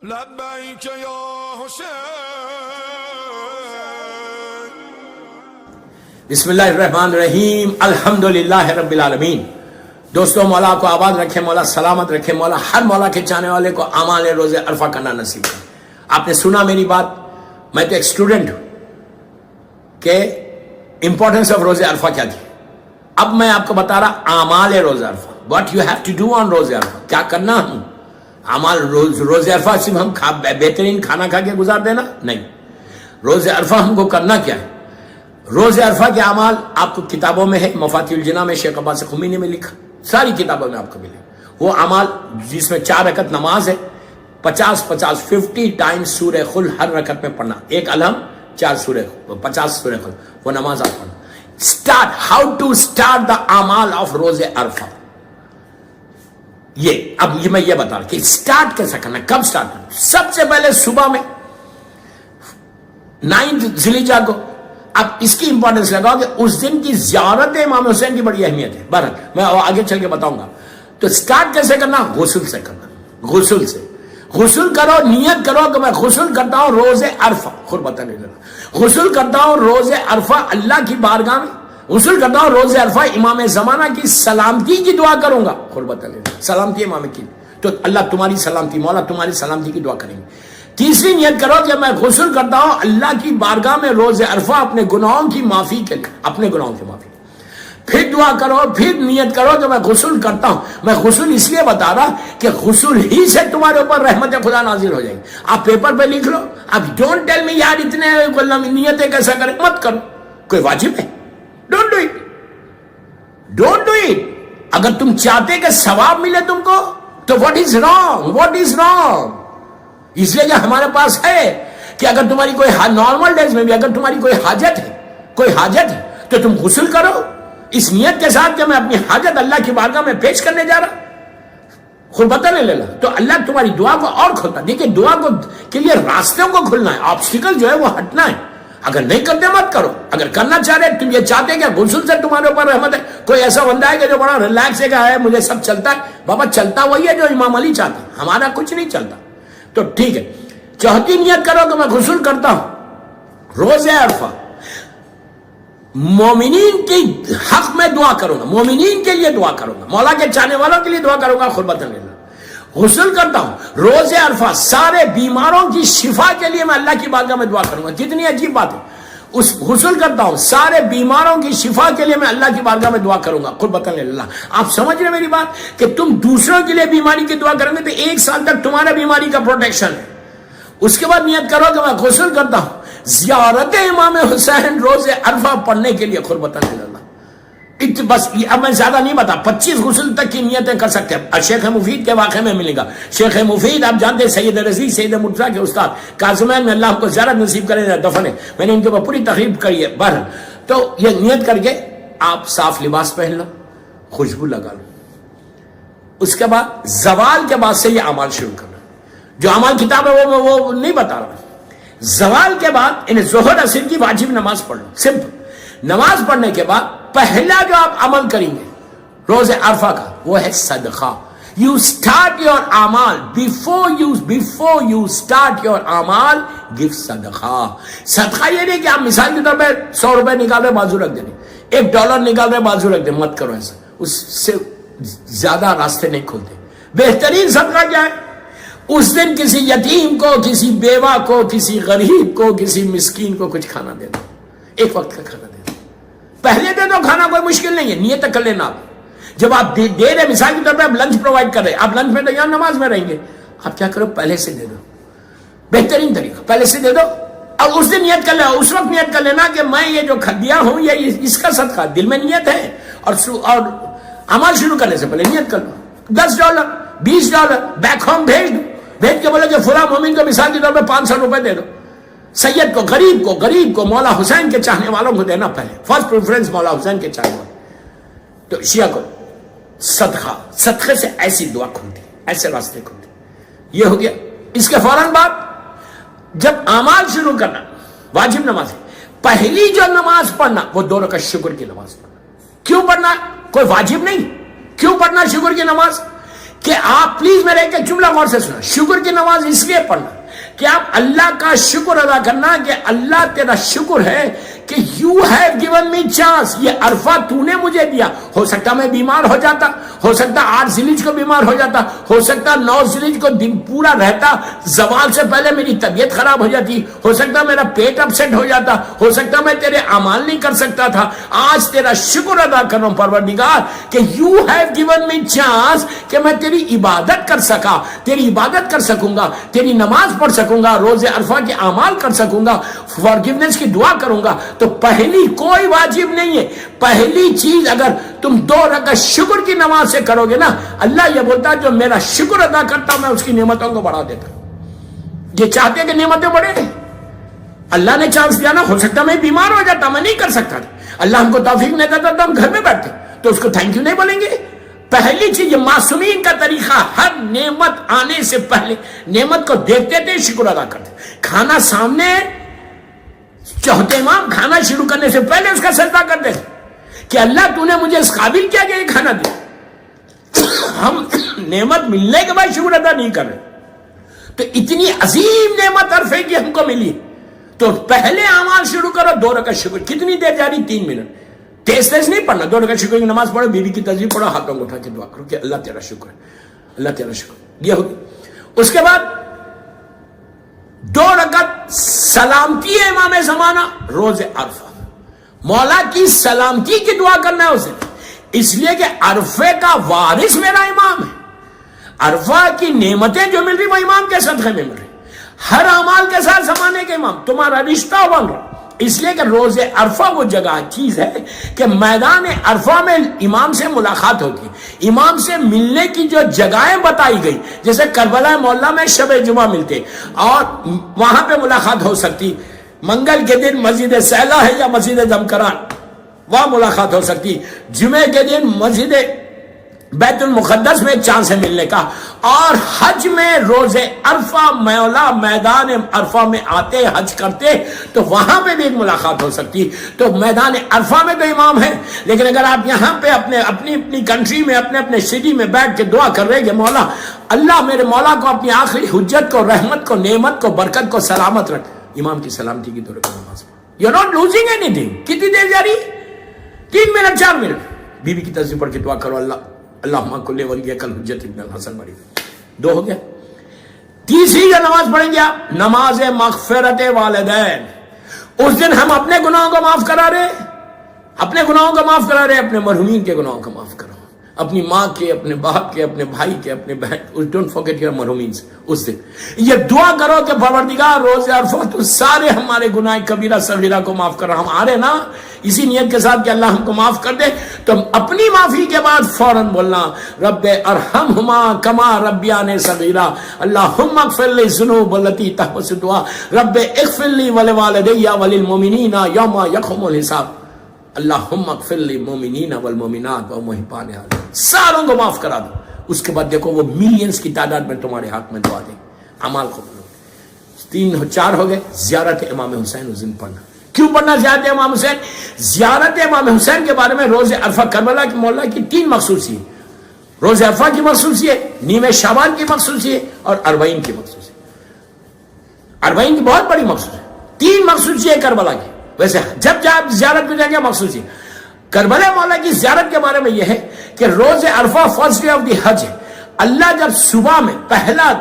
لبیک یا حسین. بسم اللہ الرحمن الرحیم. الحمدللہ رب العالمین. دوستو، مولا کو آباد رکھے، مولا سلامت رکھے، مولا ہر مولا کے چاہنے والے کو اعمال روز عرفہ کرنا نصیب کرے. آپ نے سنا میری بات، میں تو ایک اسٹوڈنٹ ہوں کہ امپورٹنس آف روز عرفہ کیا تھی. اب میں آپ کو بتا رہا اعمال روز عرفہ، what you have to do on روز عرفہ، کیا کرنا ہم. اعمال روز عرفہ صرف ہم بہترین کھانا کھا کے گزار دینا نہیں. روز عرفہ ہم کو کرنا کیا ہے. روز عرفہ کے اعمال آپ کو کتابوں میں ہے، مفاتیح الجناح میں شیخ عباس خمینی میں لکھا، ساری کتابوں میں آپ کو ملے. وہ اعمال جس میں 4 رکعت نماز ہے، 50 ٹائمز سورہ خل ہر رکعت میں پڑھنا، ایک الحم 4 سورہ 50 سورہ خل، وہ نماز آپ پڑھنا. Start how to start the اعمال آف روز عرفہ. اب میں یہ بتا رہا کہ اسٹارٹ کیسا کرنا، کب اسٹارٹ کرنا. سب سے پہلے صبح میں 9 ذی الحجہ کو. اب اس کی امپورٹنس لگاؤ کہ اس دن کی زیارت امام حسین کی بڑی اہمیت ہے. بہرحال میں آگے چل کے بتاؤں گا. تو اسٹارٹ کیسے کرنا، غسل سے کرنا. غسل کرو، نیت کرو کہ میں غسل کرتا ہوں روز عرفہ. قربت نہیں لینا. غسل کرتا ہوں روز عرفہ اللہ کی بارگاہ میں. غسل کرتا ہوں روز عرفہ امام زمانہ کی سلامتی کی دعا کروں گا. قربت اللہ، سلامتی امام کی، تو اللہ تمہاری سلامتی، مولا تمہاری سلامتی کی دعا کریں گے. تیسری نیت کرو کہ میں غسل کرتا ہوں اللہ کی بارگاہ میں روز عرفہ اپنے گناہوں کی معافی کے لیے، اپنے گناہوں کی معافی. پھر دعا کرو، پھر نیت کرو کہ میں غسل کرتا ہوں. میں غسل اس لیے بتا رہا کہ غسل ہی سے تمہارے اوپر رحمت خدا نازل ہو جائے گی. آپ پیپر پہ لکھ لو. اب ڈونٹ ٹیل می یار اتنے نیتیں کیسا کریں، مت کرو. کوئی واجب ہے، ڈونٹ ڈو اٹ. اگر تم چاہتے کہ ثواب ملے تم کو تو واٹ از رانگ. اس لیے کہ ہمارے پاس ہے کہ اگر تمہاری کوئی نارمل ڈیز میں بھی اگر تمہاری کوئی حاجت ہے تو تم غسل کرو اس نیت کے ساتھ کہ میں اپنی حاجت اللہ کی بارگاہ میں پیش کرنے جا رہا. خود پتہ نہیں لینا تو اللہ تمہاری دعا کو اور کھولتا. دیکھیں، دعا کو کے لیے راستوں کو کھلنا ہے، آبسٹیکل جو ہے وہ ہٹنا ہے. اگر نہیں کرتے مت کرو. اگر کرنا چاہ رہے تم یہ چاہتے کہ غسل سے تمہارے اوپر رحمت ہے. کوئی ایسا بندہ ہے کہ جو بڑا ریلیکس ہے کہ مجھے سب چلتا ہے. بابا چلتا وہی ہے جو امام علی چاہتے ہیں، ہمارا کچھ نہیں چلتا. تو ٹھیک ہے، چوتھی نیت کرو کہ میں غسل کرتا ہوں روز عرفہ، مومنین کے حق میں دعا کروں گا، مومنین کے لیے دعا کروں گا، مولا کے چاہنے والوں کے لیے دعا کروں گا. قربت اللہ. غسل کرتا ہوں روز عرفہ، سارے بیماروں کی شفا کے لیے میں اللہ کی بارگاہ میں دعا کروں گا. کتنی عجیب بات ہے. اس غسل کرتا ہوں سارے بیماروں کی شفا کے لیے میں اللہ کی بارگاہ میں دعا کروں گا. قربت اللہ. آپ سمجھ رہے میری بات کہ تم دوسروں کے لیے بیماری کی دعا کریں گے تو 1 سال تک تمہارا بیماری کا پروٹیکشن ہے. اس کے بعد نیت کرو کہ میں غسل کرتا ہوں زیارت امام حسین روز عرفہ پڑھنے کے لیے. قربت اللہ. بس اب میں زیادہ نہیں بتا، 25 غسل تک کی نیتیں کر سکتے ہیں. شیخ مفید کے واقعے میں ملے گا. شیخ مفید آپ جانتے ہیں سید رضی سید مرتضیٰ کے استاد کاظمین میں اللہ کو زیارت نصیب کرے دفن ہے. میں نے ان کے اوپر پوری تقریب کری ہے. بہرحال تو یہ نیت کر کے آپ صاف لباس پہن لو، خوشبو لگا لو. اس کے بعد زوال کے بعد سے یہ اعمال شروع کرنا. جو اعمال کتاب ہے وہ نہیں بتا رہا. زوال کے بعد ظہر عصر کی واجب نماز پڑھ لو. سمپل. نماز پڑھنے کے بعد پہلا جو آپ عمل کریں گے روز عرفہ کا وہ ہے صدقہ. یو اسٹارٹ یور اعمال بیفور یو اسٹارٹ یور اعمال گیو صدقہ. صدقہ یہ نہیں کہ آپ مثال کے طور پہ 100 روپے نکال رہے بازو رکھ دیں، $1 نکال رہے بازو رکھ دیں. مت کرو ایسا، اس سے زیادہ راستے نہیں کھولتے. بہترین صدقہ کیا ہے؟ اس دن کسی یتیم کو، کسی بیوہ کو، کسی غریب کو، کسی مسکین کو کچھ کھانا دے دو. 1 وقت کا کھانا دے دو. پہلے دے دو کھانا، کوئی مشکل نہیں ہے. نیت کر لینا. آپ جب آپ دے رہے مثال کے طور پہ آپ لنچ پرووائڈ کر رہے، آپ لنچ میں تو یہاں نماز میں رہیں گے، آپ کیا کرو پہلے سے دے دو. بہترین طریقہ پہلے سے دے دو. اور اس دن نیت کر لینا، اس وقت نیت کر لینا کہ میں یہ جو دیا ہوں یہ اس کا صدقہ. دل میں نیت ہے اور عمل شروع کرنے سے پہلے نیت کر لو. $10 $20 بیک ہوم بھیج کے بولے کہ فلاں مومن کو مثال کے طور پہ 500 روپے دے دو. سید کو، غریب کو، مولا حسین کے چاہنے والوں کو دینا پہلے. فرسٹ پریفرنس مولا حسین کے چاہنے والے. تو شیعہ کو صدقے سے ایسی دعا کھلتی، ایسے راستے کھلتے. یہ ہو گیا. اس کے فوراً بعد جب اعمال شروع کرنا، واجب نماز پہلی جو نماز پڑھنا وہ 2 رکعت شکر کی نماز پڑھنا. کیوں پڑھنا؟ کوئی واجب نہیں. کیوں پڑھنا شکر کی نماز؟ کہ آپ پلیز میرے ایک جملہ غور سے سنا. شکر کی نماز اس لیے پڑھنا کہ آپ اللہ کا شکر ادا کرنا کہ اللہ تیرا شکر ہے کہ you have given me chance. یہ عرفہ تو نے مجھے دیا. ہو سکتا میں بیمار ہو جاتا, ہو سکتا 8 ذیلحج کو بیمار ہو جاتا, ہو سکتا 9 ذیلحج کو دن پورا رہتا, زوال سے پہلے میری طبیعت خراب ہو جاتی, ہو سکتا میرا پیٹ اپسیٹ ہو جاتا, ہو سکتا میں تیرے اعمال نہیں کر سکتا تھا. آج تیرا شکر ادا کر رہا ہوں پروردگار کہ you have given me chance کہ میں تیری عبادت کر سکا, تیری عبادت کر سکوں گا, تیری نماز پڑھ سکوں گا, روز عرفہ کے اعمال کر سکوں گا, فارگیونیس کی دعا کروں گا. تو پہلی کوئی واجب نہیں ہے. پہلی چیز اگر تم 2 رکعت شکر کی نماز سے کرو گے نا, اللہ یہ بولتا ہے جو میرا شکر ادا کرتا میں اس کی نعمتوں کو بڑھا دیتا. یہ چاہتے کہ نعمتیں بڑھے, اللہ نے چانس دیا نا. ہو سکتا میں بیمار ہو جاتا, میں نہیں کر سکتا تھا, اللہ ہم کو توفیق نہیں دیتا تو ہم گھر میں بیٹھتے, تو اس کو تھینک یو نہیں بولیں گے. پہلی چیز یہ معصومین کا طریقہ, ہر نعمت آنے سے پہلے نعمت کو دیکھتے تھے, شکر ادا کرتے. کھانا سامنے چوتھے امام کھانا شروع کرنے سے پہلے اس کا سجدہ کرتے کہ اللہ تو نے مجھے اس قابل کیا کہ یہ کھانا دیا. ہم نعمت ملنے کے بعد شکر ادا نہیں کر رہے. تو اتنی عظیم نعمت عرفے کی ہم کو ملی, تو پہلے اعمال شروع کرو. 2 رکعت شکر. کتنی دیر جاری؟ 3 منٹ. تیز تیز نہیں پڑھنا. 2 رکعت شکر کی نماز پڑھو, بیوی کی تسبیح پڑھو, ہاتھوں کو اٹھا کے دعا کرو کہ اللہ تیرا شکر ہے, اللہ تیرا شکر. یہ ہوگی. اس کے بعد 2 رکعت سلامتی ہے امام زمانہ روز عرفہ. مولا کی سلامتی کی دعا کرنا ہے اسے, اس لیے کہ عرفے کا وارث میرا امام ہے. عرفہ کی نعمتیں جو مل رہی وہ امام کے صدقے میں مل رہی. ہر اعمال کے ساتھ زمانے کے امام تمہارا رشتہ بن رہا. اس لیے کہ روز عرفہ وہ جگہ چیز ہے کہ میدان عرفہ میں امام سے ملاقات ہوتی. امام سے ملنے کی جو جگہیں بتائی گئی, جیسے کربلا مولا میں شب جمعہ ملتے اور وہاں پہ ملاقات ہو سکتی. منگل کے دن مسجد سیلا ہے یا مسجد دمکران, وہاں ملاقات ہو سکتی. جمعے کے دن مسجد بیت المقدس میں ایک چانس ہے ملنے کا. اور حج میں روز عرفہ مولا میدان عرفہ میں آتے, حج کرتے, تو وہاں پہ بھی ایک ملاقات ہو سکتی. تو میدان عرفہ میں تو امام ہے, لیکن اگر آپ یہاں پہ اپنی کنٹری میں اپنے سٹی میں بیٹھ کے دعا کر رہے کہ مولا اللہ میرے مولا کو اپنی آخری حجت کو, رحمت کو, نعمت کو, برکت کو سلامت رکھ. امام کی سلامتی کی دعا نماز پڑھ. You not losing any thing. کتنی دیر جاری؟ 3 منٹ 4 منٹ. بیوی کی تسبیح پڑھ کے دعا کرو, اللہم کل ولیک الحجت ابن الحسن مری. 2 ہو گیا. تیسری جو نماز پڑھیں گے آپ, نماز مغفرت والدین. اس دن ہم اپنے گناہوں کو معاف کرا رہے, اپنے گناہوں کو معاف کرا رہے, اپنے مرحومین کے گناہوں کو معاف کرو, اپنی ماں کے, اپنے باپ کے, اپنے بھائی کے, اپنے بہن. ڈونٹ فارگیٹ یور مرحومین. اس دن یہ دعا کرو کہ پروردگار روز عرفہ تو سارے ہمارے گناہ کبیرہ صغیرہ کو معاف کر. ہم آ رہے نا اسی نیت کے ساتھ کہ اللہ ہم کو معاف کر دے, تو اپنی معافی کے بعد فوراً بولنا رب ارحمہما کما ربیانی صغیرا, اللہم اغفر لی الذنوب التی تحبس الدعاء, رب اغفر لی ولوالدی وللمؤمنین یوم یقوم الحساب, اللہم اغفر للمؤمنین والمؤمنات ومحبان علیہ. ساروں کو معاف کرا دو. اس کے بعد دیکھو وہ ملینز کی تعداد میں تمہارے ہاتھ میں دعا دیں, اعمال کو بولو. 3 4 ہو گئے. زیارت امام حسین اس دن پڑھنا. کیوں پڑھنا زیارت امام حسین؟ زیارت امام حسین کے بارے میں روز عرفہ کربلا کی مولا کی 3 مخصوصیت. روز عرفہ کی مخصوصیت, نیم شعبان کی مخصوصیت اور 40 کی مخصوصیت. 40 کی بہت بڑی مخصوصیت. 3 مخصوصیت کربلا کی. ویسے جب آپ زیارت میں جائیں گے مخصوصیت. کربلا مولا کی زیارت کے بارے میں یہ ہے کہ روز عرفہ فرسٹ ڈے آف دی حج ہے. اللہ جب صبح میں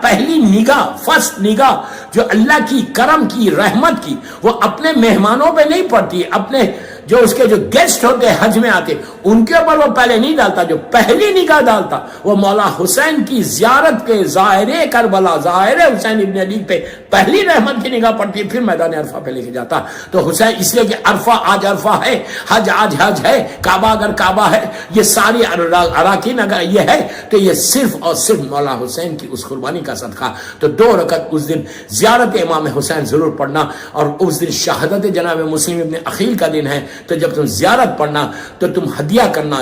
پہلی نگاہ, فرسٹ نگاہ جو اللہ کی کرم کی, رحمت کی, وہ اپنے مہمانوں پہ نہیں پڑتی, اپنے جو اس کے جو گیسٹ ہوتے حج میں آتے ان کے اوپر وہ پہلے نہیں ڈالتا. جو پہلی نگاہ ڈالتا وہ مولا حسین کی زیارت کے ظاہر کربلا, ظاہر حسین ابن علی پہ پہلی رحمت کی نگاہ پڑتی, پھر میدان عرفہ پہ لے کے جاتا. تو حسین اس لیے کہ عرفہ آج عرفہ ہے, حج آج حج ہے, کعبہ اگر کعبہ ہے, یہ ساری اراکین اگر یہ ہے, تو یہ صرف اور صرف مولا حسین کی اس قربانی کا صدقہ. تو 2 رکعت اس دن زیارت امام حسین ضرور پڑھنا. اور اس دن شہادت جناب مسلم ابن عقیل کا دن ہے, تو جب تم زیارت پڑھنا تو تم ہدیہ کرنا,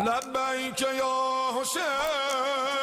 لبیک یا حسین